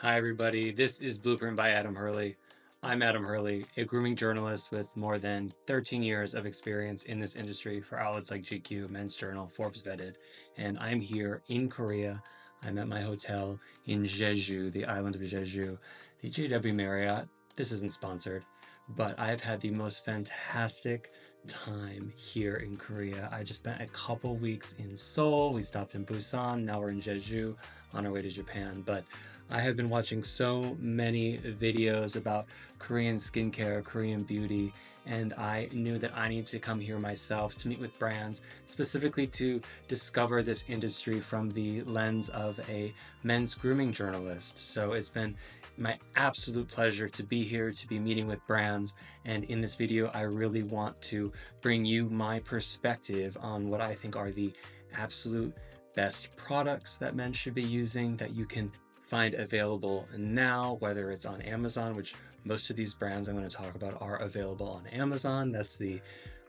Hi everybody, this is Blueprint by Adam Hurly. I'm Adam Hurly, a grooming journalist with more than 13 years of experience in this industry for outlets like GQ, Men's Journal, Forbes Vetted, and I'm here in Korea. I'm at my hotel in Jeju, the island of Jeju, the JW Marriott. This isn't sponsored, but I've had the most fantastic time here in Korea. I just spent a couple weeks in Seoul, we stopped in Busan, now we're in Jeju on our way to Japan, but I have been watching so many videos about Korean skincare, Korean beauty, and I knew that I needed to come here myself to meet with brands, specifically to discover this industry from the lens of a men's grooming journalist. So it's been my absolute pleasure to be here, to be meeting with brands, and in this video I really want to bring you my perspective on what I think are the absolute best products that men should be using that you can find available now, whether it's on Amazon, which most of these brands I'm going to talk about are available on Amazon. That's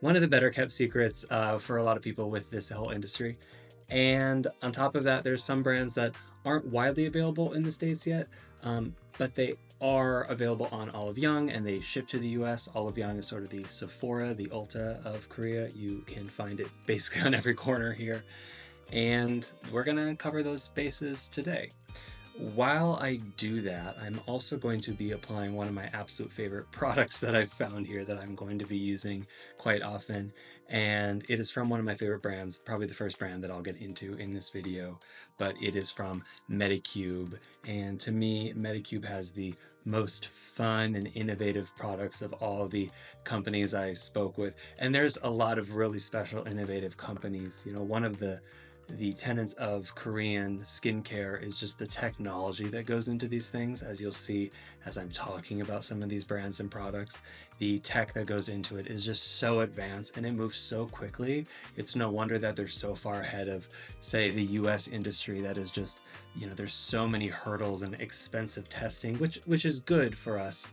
one of the better kept secrets for a lot of people with this whole industry. And on top of that, there's some brands that aren't widely available in the States yet, but they are available on Olive Young and they ship to the US. Olive Young is sort of the Sephora, the Ulta of Korea. You can find it basically on every corner here. And we're gonna cover those bases today. While I do that, I'm also going to be applying one of my absolute favorite products that I've found here that I'm going to be using quite often. And it is from one of my favorite brands, probably the first brand that I'll get into in this video, but it is from MEDICUBE. And to me, MEDICUBE has the most fun and innovative products of all the companies I spoke with. And there's a lot of really special, innovative companies. You know, one of the tenets of Korean skincare is just the technology that goes into these things. As you'll see as I'm talking about some of these brands and products, the tech that goes into it is just so advanced and it moves so quickly. It's no wonder that they're so far ahead of, say, the US industry that is just, you know, there's so many hurdles and expensive testing, which is good for us.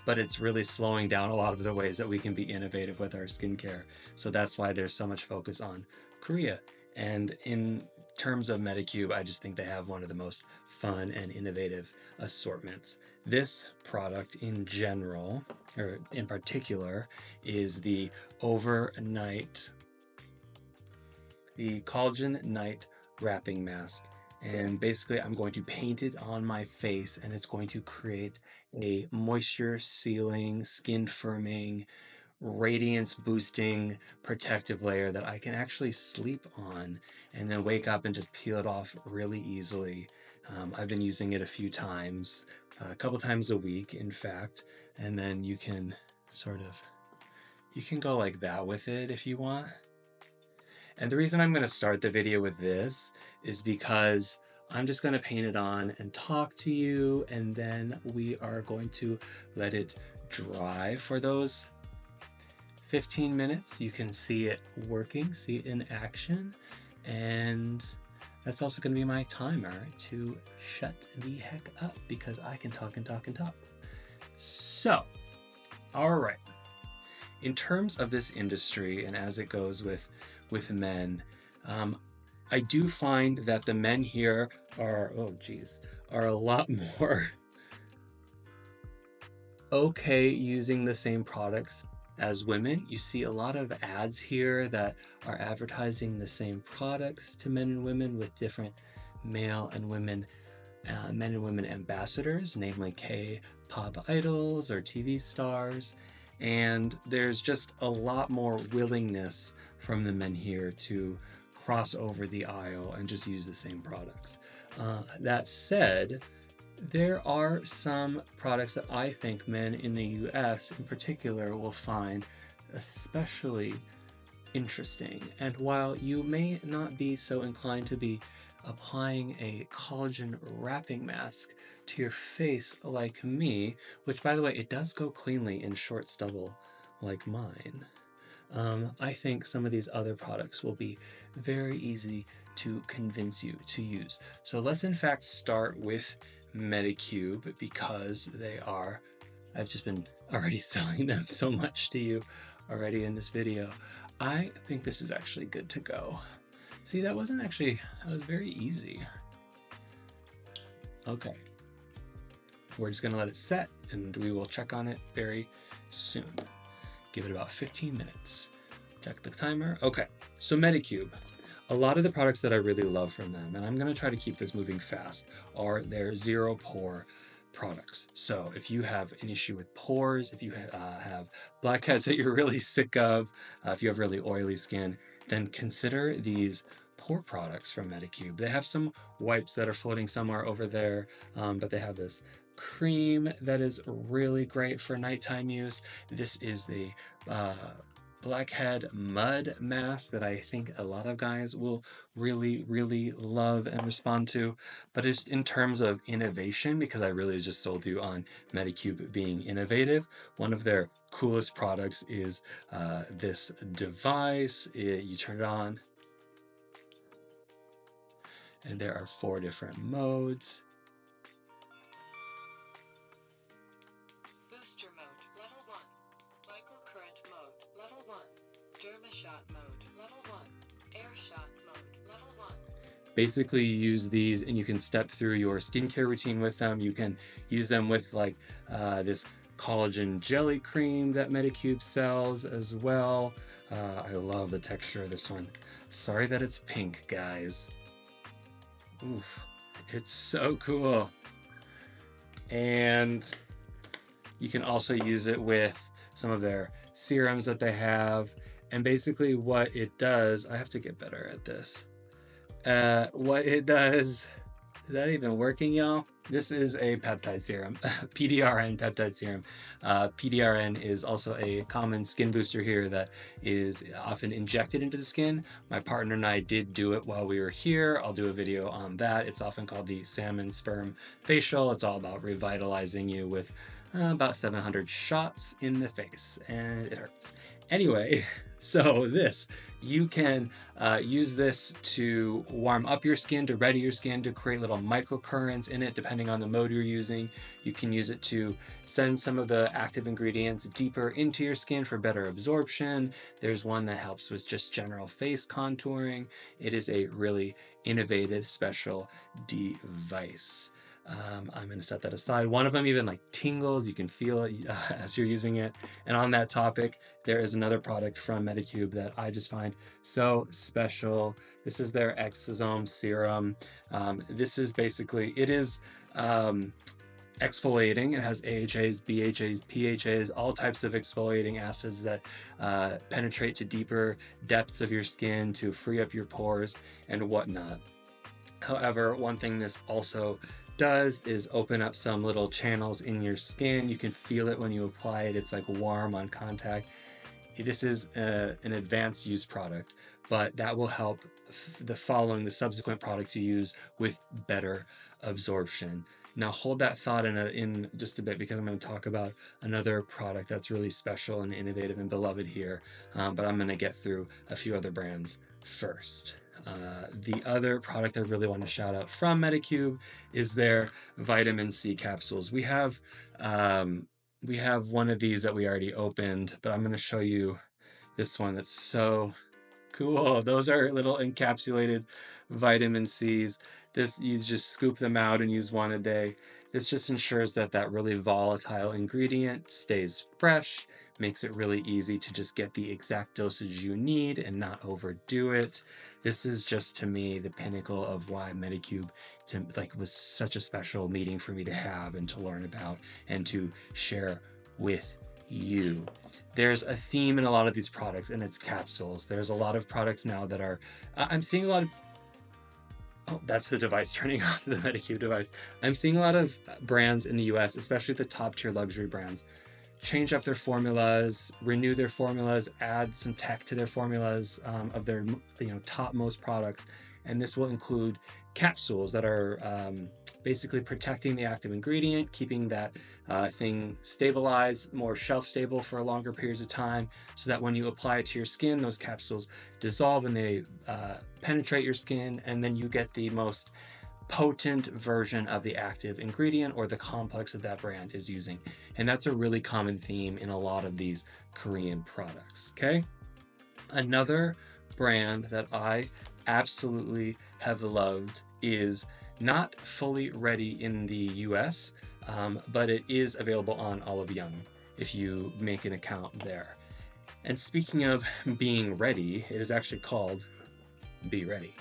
But it's really slowing down a lot of the ways that we can be innovative with our skincare. So that's why there's so much focus on Korea. And in terms of MEDICUBE, I just think they have one of the most fun and innovative assortments. This product in general, or in particular, is the Collagen Night Wrapping Mask. And basically I'm going to paint it on my face and it's going to create a moisture sealing, skin firming, radiance boosting protective layer that I can actually sleep on and then wake up and just peel it off really easily. I've been using it a few times, a couple times a week in fact, and then you can go like that with it if you want. And the reason I'm going to start the video with this is because I'm just going to paint it on and talk to you, and then we are going to let it dry for those 15 minutes. You can see it working, see it in action, and that's also going to be my timer to shut the heck up because I can talk and talk and talk. So, all right. In terms of this industry and as it goes with men, I do find that the men here are a lot more okay using the same products as women. You see a lot of ads here that are advertising the same products to men and women with different men and women ambassadors, namely K-pop idols or TV stars. And there's just a lot more willingness from the men here to cross over the aisle and just use the same products. That said, there are some products that I think men in the US in particular will find especially interesting. And while you may not be so inclined to be applying a collagen wrapping mask to your face like me, which by the way, it does go cleanly in short stubble like mine, I think some of these other products will be very easy to convince you to use. So let's in fact start with MEDICUBE because I've just been already selling them so much to you already in this video. I think this is actually good to go. See, that was very easy. Okay, we're just gonna let it set and we will check on it very soon. Give it about 15 minutes. Check the timer. Okay, so MEDICUBE. A lot of the products that I really love from them, and I'm gonna try to keep this moving fast, are their zero pore products. So if you have an issue with pores, if you have blackheads that you're really sick of, if you have really oily skin, then consider these pore products from MEDICUBE. They have some wipes that are floating somewhere over there, but they have this cream that is really great for nighttime use. This is the blackhead mud mask that I think a lot of guys will really love and respond to. But it's in terms of innovation, because I really just sold you on MEDICUBE being innovative. One of their coolest products is this device. You turn it on and there are 4 different modes. Booster mode, level 1. Microcurrent mode, level 1. Rshot mode, level 1. Rshot mode, level 1. Basically, you use these and you can step through your skincare routine with them. You can use them with like this collagen jelly cream that MEDICUBE sells as well. I love the texture of this one. Sorry that it's pink, guys. Oof, it's so cool. And you can also use it with some of their serums that they have. And basically what it does, I have to get better at this. What it does, is that even working, y'all? This is a peptide serum, PDRN peptide serum. PDRN is also a common skin booster here that is often injected into the skin. My partner and I did do it while we were here. I'll do a video on that. It's often called the salmon sperm facial. It's all about revitalizing you with about 700 shots in the face, and it hurts. Anyway, so you can use this to warm up your skin, to ready your skin, to create little microcurrents in it, depending on the mode you're using. You can use it to send some of the active ingredients deeper into your skin for better absorption. There's one that helps with just general face contouring. It is a really innovative, special device. I'm going to set that aside. One of them even like tingles. You can feel it as you're using it. And on that topic, there is another product from MEDICUBE that I just find so special. This is their exosome serum. This is basically, it is exfoliating. It has AHAs, BHAs, PHAs, all types of exfoliating acids that penetrate to deeper depths of your skin to free up your pores and whatnot. However, one thing this also does is open up some little channels in your skin. You can feel it when you apply it. It's like warm on contact. This is an advanced use product, but that will help the subsequent products you use with better absorption. Now hold that thought in just a bit, because I'm going to talk about another product that's really special and innovative and beloved here, but I'm going to get through a few other brands first. The other product I really want to shout out from MEDICUBE is their vitamin C capsules. We have one of these that we already opened, but I'm going to show you this one that's so cool. Those are little encapsulated vitamin C's. You just scoop them out and use one a day. This just ensures that that really volatile ingredient stays fresh, makes it really easy to just get the exact dosage you need and not overdo it. This is just, to me, the pinnacle of why MEDICUBE was such a special meeting for me to have and to learn about and to share with you. There's a theme in a lot of these products, and it's capsules. There's a lot of products now that are, I'm seeing a lot of, oh, that's the device turning off, the MEDICUBE device. I'm seeing a lot of brands in the US, especially the top tier luxury brands, change up their formulas, renew their formulas, add some tech to their formulas of their topmost products. And this will include capsules that are basically protecting the active ingredient, keeping that thing stabilized, more shelf stable for longer periods of time, so that when you apply it to your skin, those capsules dissolve and they penetrate your skin, and then you get the most potent version of the active ingredient or the complex that that brand is using. And that's a really common theme in a lot of these Korean products, okay? Another brand that I absolutely have loved is Not fully ready in the US, but it is available on Olive Young if you make an account there. And speaking of being ready, it is actually called Be Ready.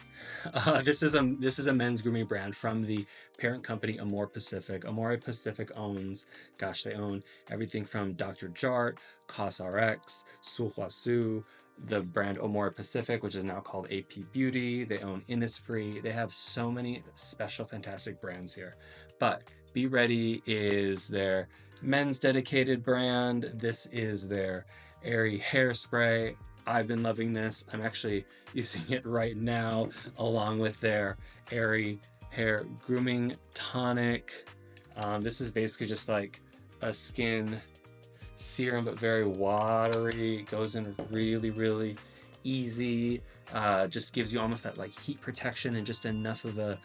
This is a men's grooming brand from the parent company Amore Pacific. Amore Pacific owns, gosh, they own everything from Dr. Jart, COSRX, Suhuasu, the brand Amore Pacific, which is now called AP Beauty. They own Innisfree. They have so many special, fantastic brands here. But Be Ready is their men's dedicated brand. This is their airy hairspray. I've been loving this. I'm actually using it right now along with their airy hair grooming tonic. This is basically just like a skin serum, but very watery. It goes in really, really easy. Just gives you almost that like heat protection and just enough of a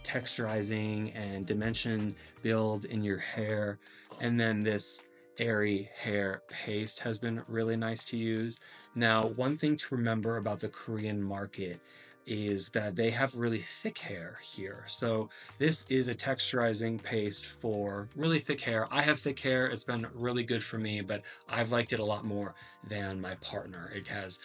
texturizing and dimension build in your hair. And then this airy hair paste has been really nice to use. Now, one thing to remember about the Korean market is that they have really thick hair here. So this is a texturizing paste for really thick hair. I have thick hair. It's been really good for me, but I've liked it a lot more than my partner. It has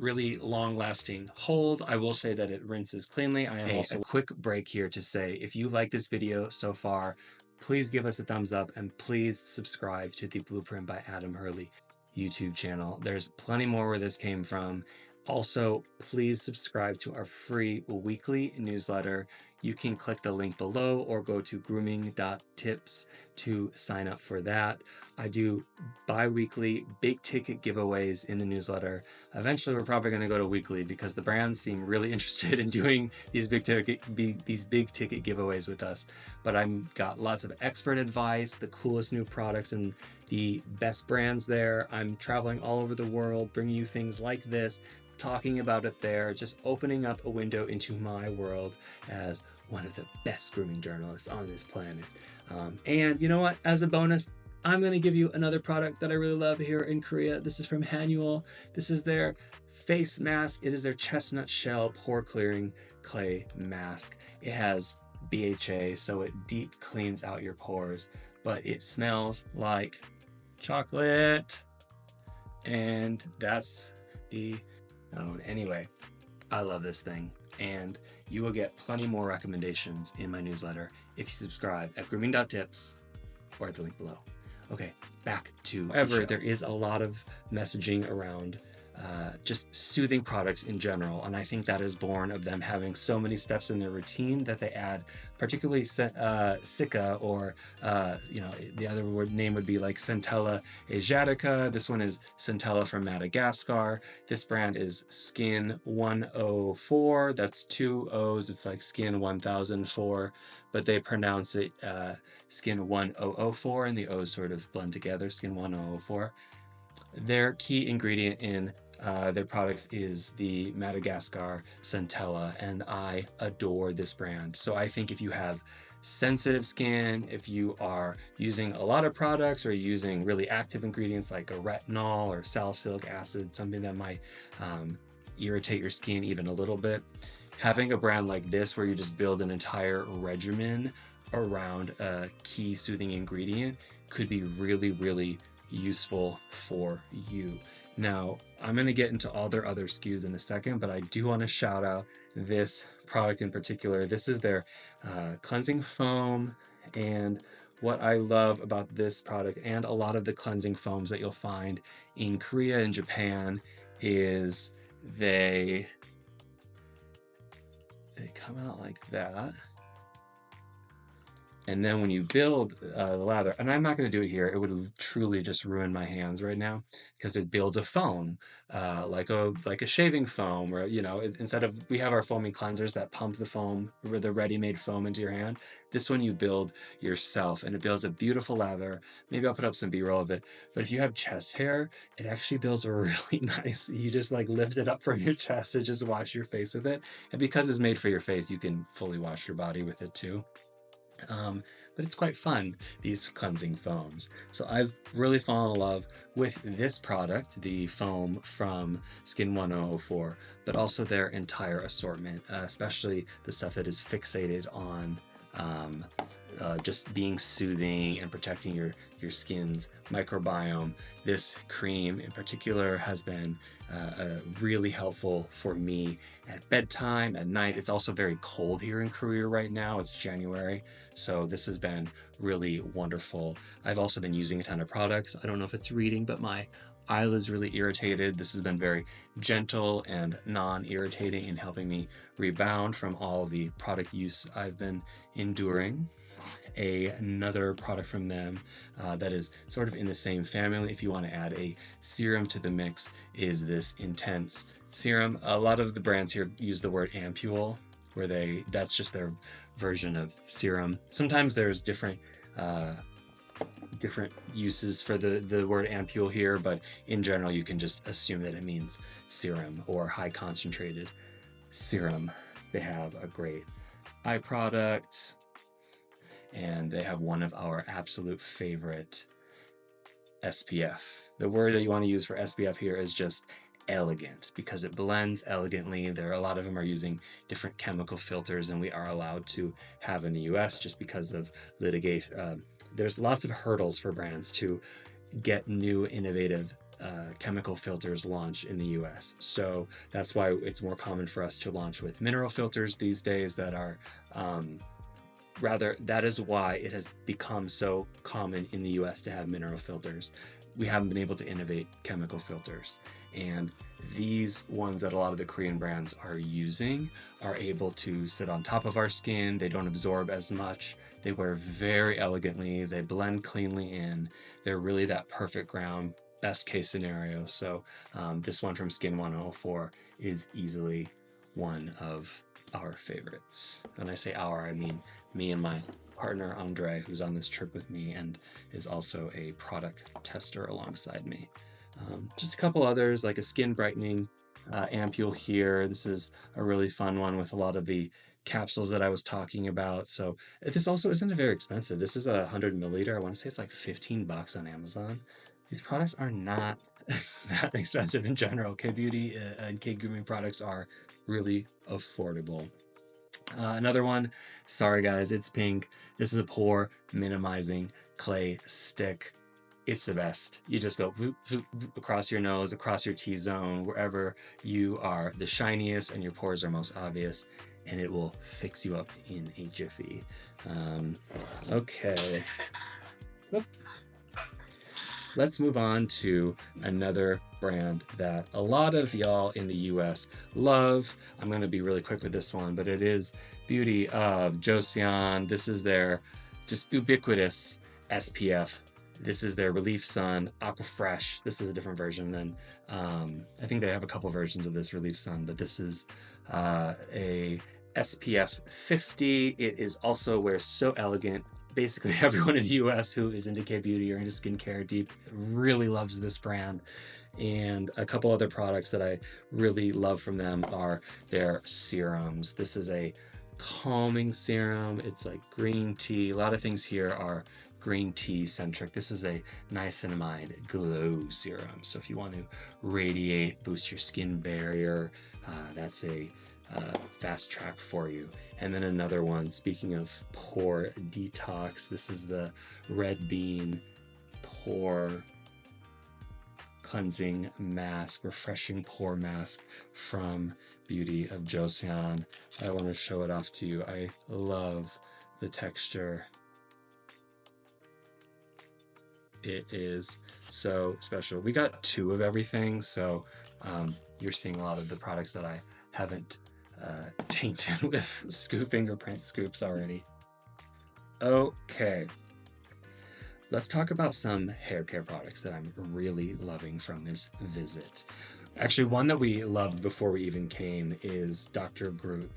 really long lasting hold. I will say that it rinses cleanly. I am also a quick break here to say, if you like this video so far, please give us a thumbs up and please subscribe to the Blueprint by Adam Hurly YouTube channel. There's plenty more where this came from. Also, please subscribe to our free weekly newsletter. You can click the link below or go to grooming.tips to sign up for that. I do bi-weekly big ticket giveaways in the newsletter. Eventually, we're probably going to go to weekly because the brands seem really interested in doing these big ticket giveaways with us. But I've got lots of expert advice, the coolest new products, and the best brands there. I'm traveling all over the world, bringing you things like this, talking about it there, just opening up a window into my world as one of the best grooming journalists on this planet. And you know what? As a bonus, I'm going to give you another product that I really love here in Korea. This is from Hanuel. This is their face mask. It is their chestnut shell pore clearing clay mask. It has BHA, so it deep cleans out your pores, but it smells like chocolate. And that's the anyway, I love this thing, and you will get plenty more recommendations in my newsletter if you subscribe at grooming.tips or at the link below. Okay, back to however, there is a lot of messaging around just soothing products in general, and I think that is born of them having so many steps in their routine that they add, particularly Sika, or the other name would be like Centella asiatica. This one is Centella from Madagascar. This brand is Skin 104. That's 2 O's. It's like Skin 1004, but they pronounce it Skin 1004, and the O's sort of blend together. Skin 1004. Their key ingredient in their products is the Madagascar Centella, and I adore this brand. So I think if you have sensitive skin, if you are using a lot of products or using really active ingredients like a retinol or salicylic acid, something that might irritate your skin even a little bit, having a brand like this where you just build an entire regimen around a key soothing ingredient could be really, really useful for you. Now, I'm going to get into all their other SKUs in a second, but I do want to shout out this product in particular. This is their cleansing foam, and what I love about this product and a lot of the cleansing foams that you'll find in Korea and Japan is they come out like that. And then when you build the lather, and I'm not going to do it here, it would truly just ruin my hands right now because it builds a foam, like a shaving foam, or instead of, we have our foaming cleansers that pump the foam, or the ready-made foam into your hand. This one you build yourself, and it builds a beautiful lather. Maybe I'll put up some B-roll of it. But if you have chest hair, it actually builds a really nice. You just like lift it up from your chest and just wash your face with it. And because it's made for your face, you can fully wash your body with it too. But it's quite fun, these cleansing foams. So I've really fallen in love with this product, the foam from Skin 1004, but also their entire assortment, especially the stuff that is fixated on just being soothing and protecting your skin's microbiome. This cream in particular has been really helpful for me at bedtime, at night. It's also very cold here in Korea right now. It's January, so this has been really wonderful. I've also been using a ton of products. I don't know if it's reading, but my eyelids really irritated. This has been very gentle and non-irritating in helping me rebound from all the product use I've been enduring. Another product from them that is sort of in the same family, if you want to add a serum to the mix, is this Intense serum. A lot of the brands here use the word ampule, where that's just their version of serum. Sometimes there's different uses for the word ampule here, but in general you can just assume that it means serum or high concentrated serum. They have a great eye product, and they have one of our absolute favorite SPF. The word that you want to use for SPF here is just elegant, because it blends elegantly. A lot of them are using different chemical filters than we are allowed to have in the US just because of litigation. There's lots of hurdles for brands to get new innovative chemical filters launched in the US. So that's why it's more common for us to launch with mineral filters these days that are that is why it has become so common in the US to have mineral filters. We haven't been able to innovate chemical filters. And these ones that a lot of the Korean brands are using are able to sit on top of our skin. They don't absorb as much. They wear very elegantly. They blend cleanly in. They're really that perfect ground, best case scenario. So this one from Skin 104 is easily one of our favorites. When I say our, I mean me and my partner Andre, who's on this trip with me and is also a product tester alongside me. Just a couple others, like a skin brightening ampule here. This is a really fun one with a lot of the capsules that I was talking about. So this also isn't very expensive. This is a 100 milliliter. I want to say it's like $15 on Amazon. These products are not that expensive in general. K-beauty and K-grooming products are really affordable. Another one, sorry guys, it's pink. This is a pore minimizing clay stick. It's the best. You just go voop, voop, voop, across your nose, across your T-zone, wherever you are the shiniest and your pores are most obvious, and it will fix you up in a jiffy. Okay. Oops. Let's move on to another brand that a lot of y'all in the US love. I'm going to be really quick with this one, but it is Beauty of Joseon. This is their just ubiquitous SPF. This is their Relief Sun Aqua Fresh. This is a different version than, I think they have a couple versions of this Relief Sun, but this is a SPF 50. It is also wears so elegant. Basically everyone in the US who is into K-beauty or into skincare deep really loves this brand. And a couple other products that I really love from them are their serums. This is a calming serum. It's like green tea. A lot of things here are green tea centric. This is a niacinamide glow serum. So if you want to radiate, boost your skin barrier, that's a fast track for you. And then another one, speaking of pore detox, this is the Red Bean Pore Cleansing Mask, Refreshing Pore Mask from Beauty of Joseon. I want to show it off to you. I love the texture. It is so special. We got 2 of everything, so you're seeing a lot of the products that I haven't tainted with fingerprint scoops already. Okay, let's talk about some hair care products that I'm really loving from this visit. Actually, one that we loved before we even came is Dr. Groot.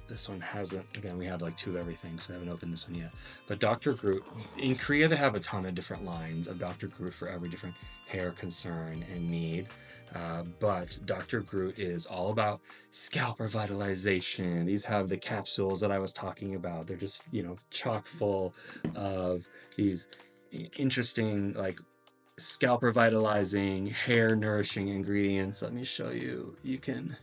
this one hasn't, again, we have like 2 of everything, so I haven't opened this one yet. But Dr. Groot, in Korea, they have a ton of different lines of Dr. Groot for every different hair concern and need. But Dr. Groot is all about scalp revitalization. These have the capsules that I was talking about. They're just, you know, chock full of these interesting, like, scalp revitalizing, hair nourishing ingredients. Let me show you. You can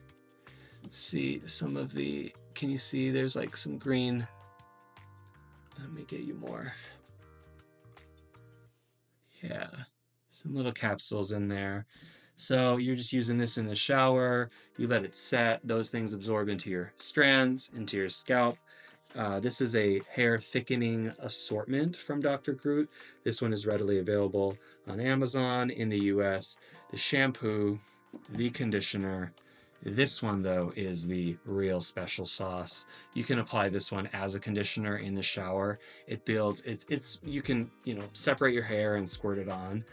see some of the, can you see there's like some green? Let me get you more. Yeah, some little capsules in there. So you're just using this in the shower, you let it set, those things absorb into your strands, into your scalp. This is a hair thickening assortment from Dr. Groot. This one is readily available on Amazon in the US. The shampoo, the conditioner. This one, though, is the real special sauce. You can apply this one as a conditioner in the shower. It builds, you can, you know, separate your hair and squirt it on.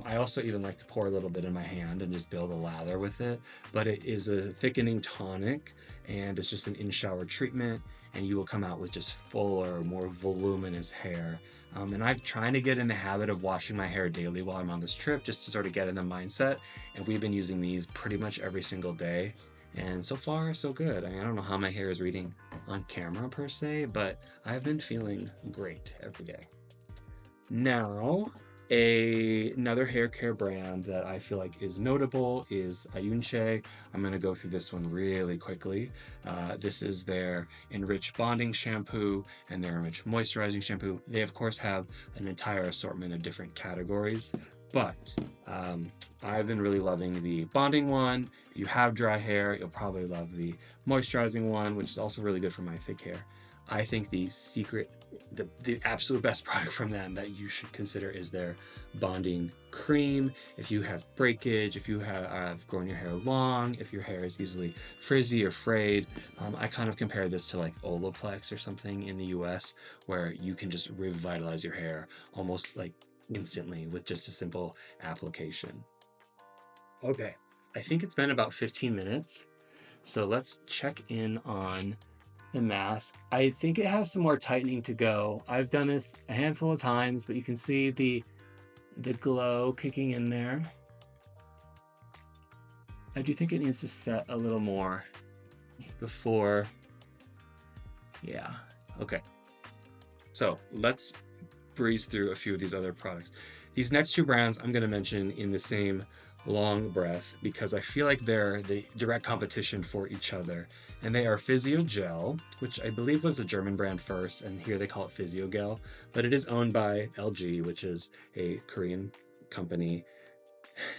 I also even like to pour a little bit in my hand and just build a lather with it. But it is a thickening tonic, and it's just an in-shower treatment, and you will come out with just fuller, more voluminous hair. And I'm trying to get in the habit of washing my hair daily while I'm on this trip, just to sort of get in the mindset. And we've been using these pretty much every single day. And so far, so good. I mean, I don't know how my hair is reading on camera per se, but I've been feeling great every day. Now, another hair care brand that I feel like is notable is Ayunche. I'm going to go through this one really quickly. This is their Enriched Bonding Shampoo and their Enriched Moisturizing Shampoo. They, of course, have an entire assortment of different categories, but I've been really loving the bonding one. If you have dry hair, you'll probably love the moisturizing one, which is also really good for my thick hair. I think the absolute best product from them that you should consider is their bonding cream. If you have breakage, if you have grown your hair long, if your hair is easily frizzy or frayed, I kind of compare this to like Olaplex or something in the US, where you can just revitalize your hair almost like instantly with just a simple application. Okay, I think it's been about 15 minutes. So let's check in on the mask. I think it has some more tightening to go. I've done this a handful of times, but you can see the glow kicking in there. I do think it needs to set a little more before. Yeah, okay. So let's breeze through a few of these other products. These next 2 brands I'm going to mention in the same long breath because I feel like they're the direct competition for each other. And they are Physio Gel, which I believe was a German brand first, and here they call it Physio Gel, but it is owned by LG, which is a Korean company.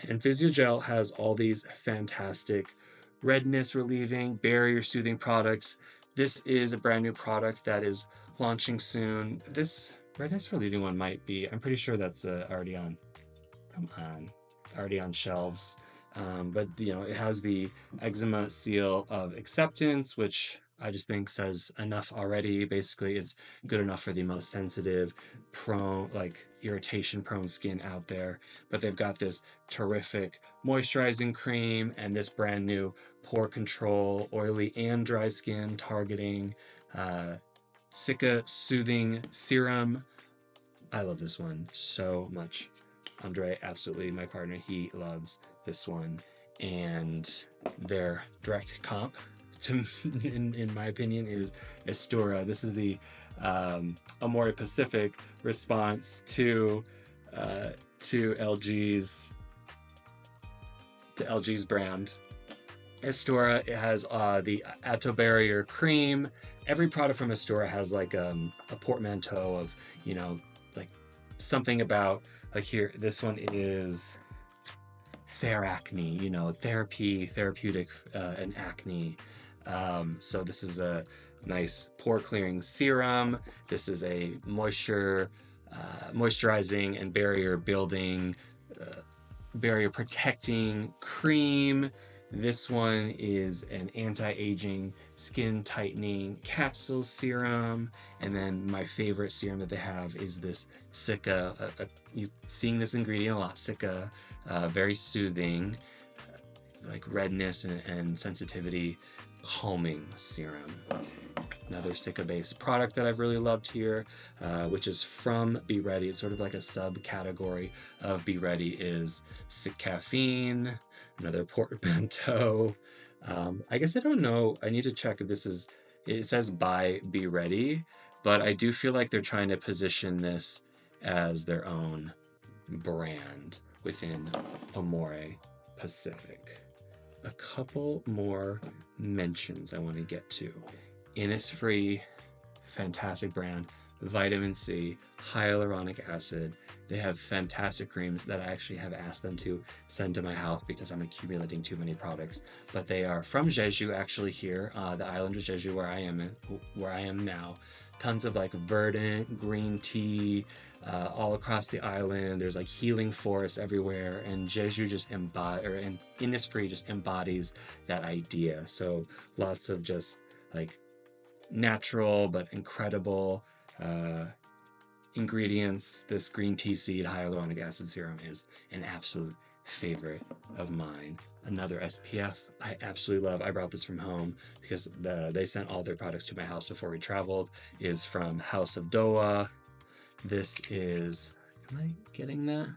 And Physio Gel has all these fantastic redness relieving, barrier soothing products. This is a brand new product that is launching soon. This redness relieving one might be, I'm pretty sure that's already on shelves. But you know, it has the eczema seal of acceptance, which I just think says enough already. Basically, it's good enough for the most sensitive, prone, like irritation prone skin out there. But they've got this terrific moisturizing cream and this brand new pore control, oily and dry skin targeting, Cica soothing serum. I love this one so much. Andre, absolutely my partner, he loves this one. And their direct comp, in my opinion, is Estora. This is the Amore Pacific response to LG's brand. Estora, it has the Atto Barrier Cream. Every product from Estora has like a portmanteau of, you know, like something about, like here, this one is Theracne, you know, therapeutic and acne. So this is a nice pore clearing serum. This is a moisturizing and barrier building, barrier protecting cream. This one is an anti-aging, skin tightening capsule serum. And then my favorite serum that they have is this Cica. You seeing this ingredient a lot, Cica, very soothing, like redness and sensitivity calming serum. Another Sicca-based product that I've really loved here, which is from B.READY. It's sort of like a subcategory of B.READY, is Sick Caffeine, another portmanteau. I guess I don't know. I need to check if this is, it says by B.READY, but I do feel like they're trying to position this as their own brand within Amore Pacific. A couple more mentions I want to get to. INNISFREE, fantastic brand. Vitamin C, hyaluronic acid. They have fantastic creams that I actually have asked them to send to my house because I'm accumulating too many products. But they are from Jeju, actually, here, the island of Jeju, where I am now. Tons of like verdant green tea all across the island. There's like healing forests everywhere, and Jeju just and INNISFREE just embodies that idea. So lots of just like natural but incredible ingredients. This green tea seed hyaluronic acid serum is an absolute favorite of mine. Another SPF I absolutely love. I brought this from home because they sent all their products to my house before we traveled. Is from House of Doa. This is, am I getting that?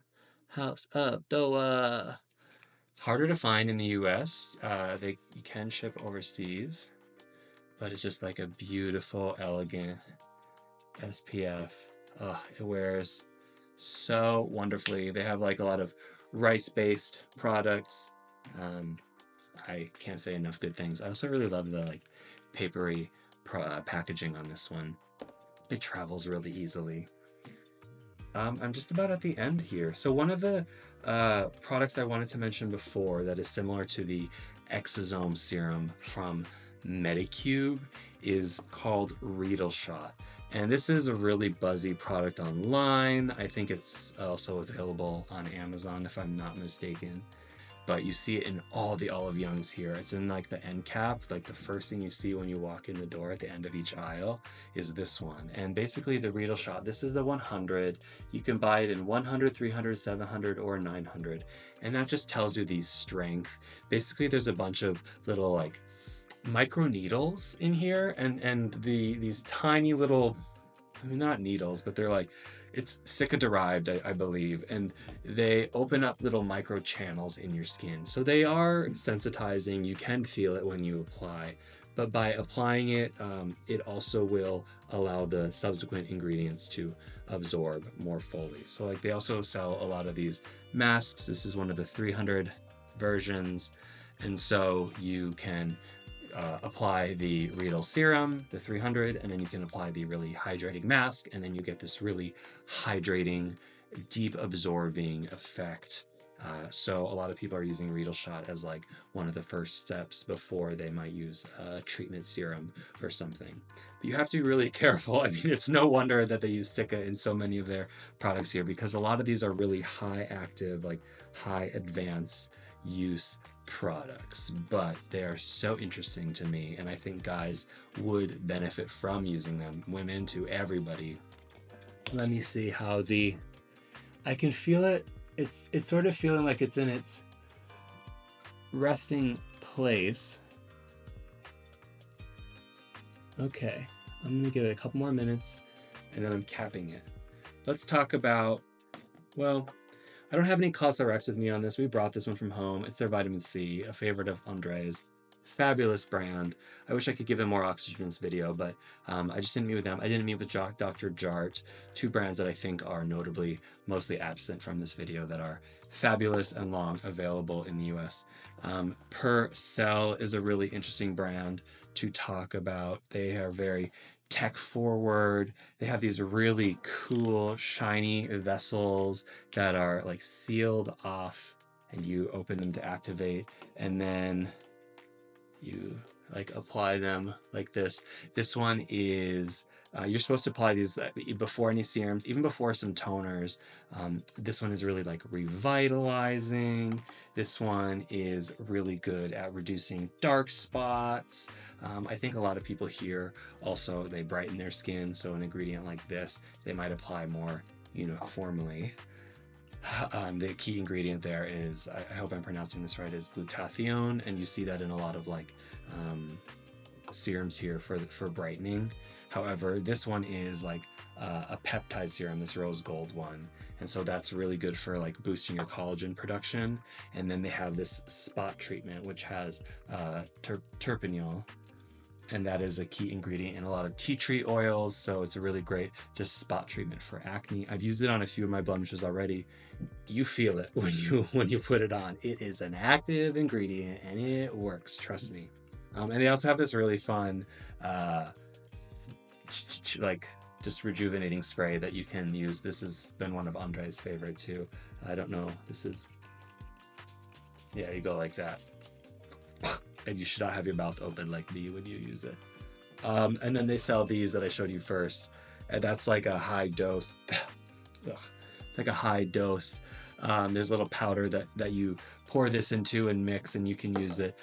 House of Doa. It's harder to find in the US. You can ship overseas, but it's just like a beautiful, elegant SPF. It wears so wonderfully. They have like a lot of rice-based products. I can't say enough good things. I also really love the like papery packaging on this one. It travels really easily. I'm just about at the end here. So one of the products I wanted to mention before that is similar to the exosome serum from MEDICUBE is called Rshot. And this is a really buzzy product online. I think it's also available on Amazon if I'm not mistaken. But you see it in all the Olive Youngs here. It's in like the end cap, like the first thing you see when you walk in the door at the end of each aisle is this one. And basically the Rshot, this is the 100. You can buy it in 100, 300, 700, or 900. And that just tells you the strength. Basically there's a bunch of little like micro needles in here, and these tiny little, I mean, not needles, but they're like, it's Sicca derived, I believe, and they open up little micro channels in your skin. So they are sensitizing. You can feel it when you apply, but by applying it, it also will allow the subsequent ingredients to absorb more fully. So like they also sell a lot of these masks. This is one of the 300 versions. And so you can apply the REEDLE serum, the 300, and then you can apply the really hydrating mask, and then you get this really hydrating, deep absorbing effect. So a lot of people are using Rshot as like one of the first steps before they might use a treatment serum or something. But you have to be really careful. I mean, it's no wonder that they use Sicca in so many of their products here, because a lot of these are really high active, like high advanced use products, but they are so interesting to me, and I think guys would benefit from using them. Women, to everybody. Let me see how I can feel it. It's sort of feeling like it's in its resting place. Okay, I'm gonna give it a couple more minutes and then I'm capping it. Let's talk about, well, I don't have any CosRx with me on this. We brought this one from home. It's their vitamin C, a favorite of Andre's. Fabulous brand. I wish I could give them more oxygen in this video, but I just didn't meet with them. I didn't meet with Dr. Jart, two brands that I think are notably mostly absent from this video that are fabulous and long available in the US. Percell is a really interesting brand to talk about. They are very tech forward. They have these really cool shiny vessels that are like sealed off, and you open them to activate, and then you like apply them like this. This one is you're supposed to apply these before any serums, even before some toners. This one is really like revitalizing. This one is really good at reducing dark spots. I think a lot of people here also, they brighten their skin, so an ingredient like this they might apply more uniformly. The key ingredient there is, I hope I'm pronouncing this right, is glutathione, and you see that in a lot of like serums here for brightening. However, this one is like a peptide serum, this rose gold one, and so that's really good for like boosting your collagen production. And then they have this spot treatment which has terpineol, and that is a key ingredient in a lot of tea tree oils, so it's a really great just spot treatment for acne. I've used it on a few of my blemishes already. You feel it when you put it on. It is an active ingredient and it works, trust me. And they also have this really fun like just rejuvenating spray that you can use. This has been one of Andre's favorite too. I don't know, this is, yeah, you go like that. And you should not have your mouth open like me when you use it. And then they sell these that I showed you first, and that's like a high dose. It's like a high dose. There's a little powder that you pour this into and mix, and you can use it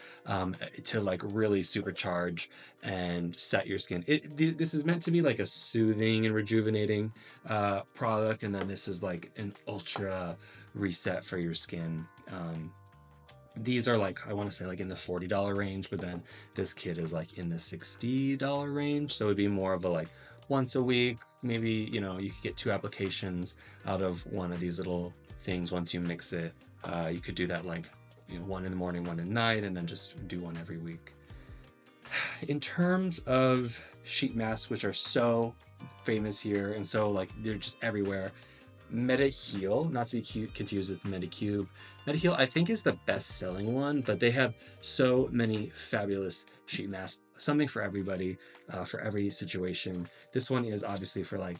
to like really supercharge and set your skin. This is meant to be like a soothing and rejuvenating product, and then this is like an ultra reset for your skin. These are like, I want to say like in the $40 range, but then this kit is like in the $60 range. So it'd be more of a like once a week, maybe, you know, you could get 2 applications out of one of these little things once you mix it. You could do that like, you know, 1 in the morning, 1 at night, and then just do 1 every week. In terms of sheet masks, which are so famous here, and so like they're just everywhere, MEDICUBE, not to be confused with MEDICUBE. MEDICUBE, I think, is the best-selling one, but they have so many fabulous sheet masks, something for everybody, for every situation. This one is obviously for like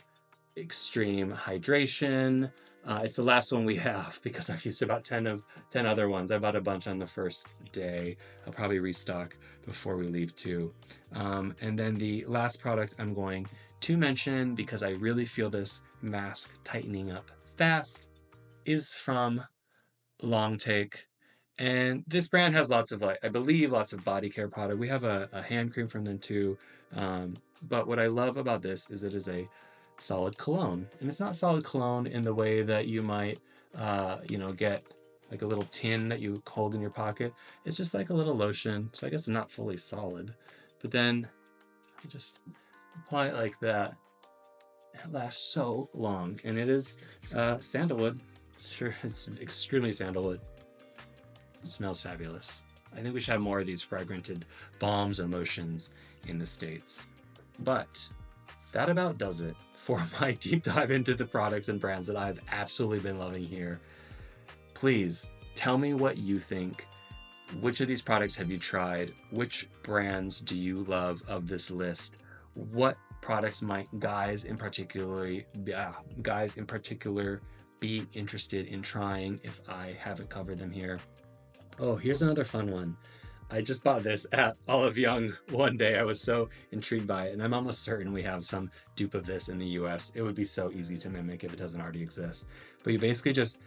extreme hydration. It's the last one we have because I've used about 10 other ones. I bought a bunch on the first day. I'll probably restock before we leave too. And then the last product I'm going to mention, because I really feel this mask tightening up fast, is from Long Take. And this brand has lots of, like, I believe, lots of body care product. We have a hand cream from them too. But what I love about this is it is a solid cologne. And it's not solid cologne in the way that you might, you know, get like a little tin that you hold in your pocket. It's just like a little lotion. So I guess it's not fully solid. But then you just apply it like that. It lasts so long. And it is sandalwood. Sure, it's extremely sandalwood. It smells fabulous. I think we should have more of these fragranted balms and lotions in the States. But that about does it for my deep dive into the products and brands that I've absolutely been loving here. Please tell me what you think. Which of these products have you tried? Which brands do you love of this list? What products might guys in particular be interested in trying if I haven't covered them here? Oh, here's another fun one. I just bought this at Olive Young one day. I was so intrigued by it, and I'm almost certain we have some dupe of this in the US. It would be so easy to mimic if it doesn't already exist. But you basically just,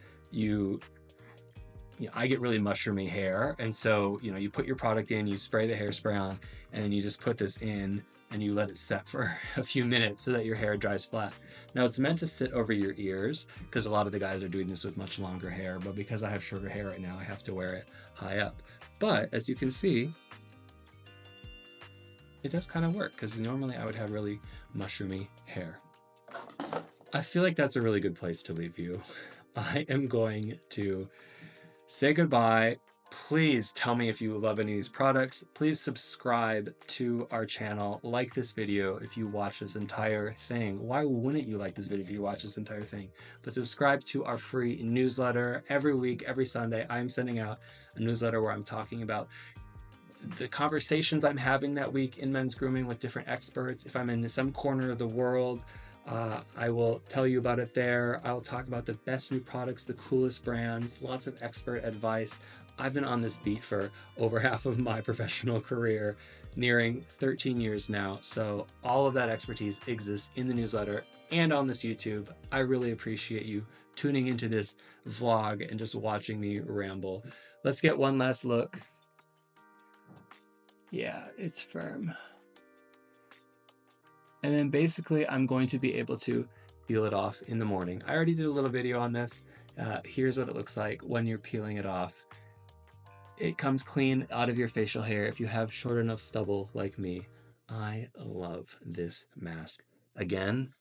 I get really mushroomy hair, and so, you put your product in, you spray the hairspray on, and then you just put this in and you let it set for a few minutes so that your hair dries flat. Now, it's meant to sit over your ears because a lot of the guys are doing this with much longer hair, but because I have shorter hair right now, I have to wear it high up. But as you can see, it does kind of work because normally I would have really mushroomy hair. I feel like that's a really good place to leave you. I am going to say goodbye. Please tell me if you love any of these products. Please subscribe to our channel. Like this video if you watch this entire thing. Why wouldn't you like this video if you watch this entire thing? But subscribe to our free newsletter. Every week, every Sunday, I'm sending out a newsletter where I'm talking about the conversations I'm having that week in men's grooming with different experts. If I'm in some corner of the world, I will tell you about it there. I will talk about the best new products, the coolest brands, lots of expert advice. I've been on this beat for over half of my professional career, nearing 13 years now. So all of that expertise exists in the newsletter and on this YouTube. I really appreciate you tuning into this vlog and just watching me ramble. Let's get one last look. Yeah, it's firm. And then basically I'm going to be able to peel it off in the morning. I already did a little video on this. Here's what it looks like when you're peeling it off. It comes clean out of your facial hair if you have short enough stubble like me. I love this mask. Again,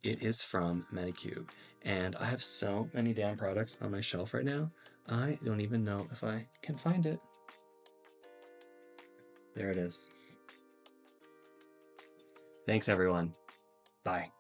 it is from MEDICUBE, and I have so many damn products on my shelf right now, I don't even know if I can find it. There it is. Thanks, everyone. Bye.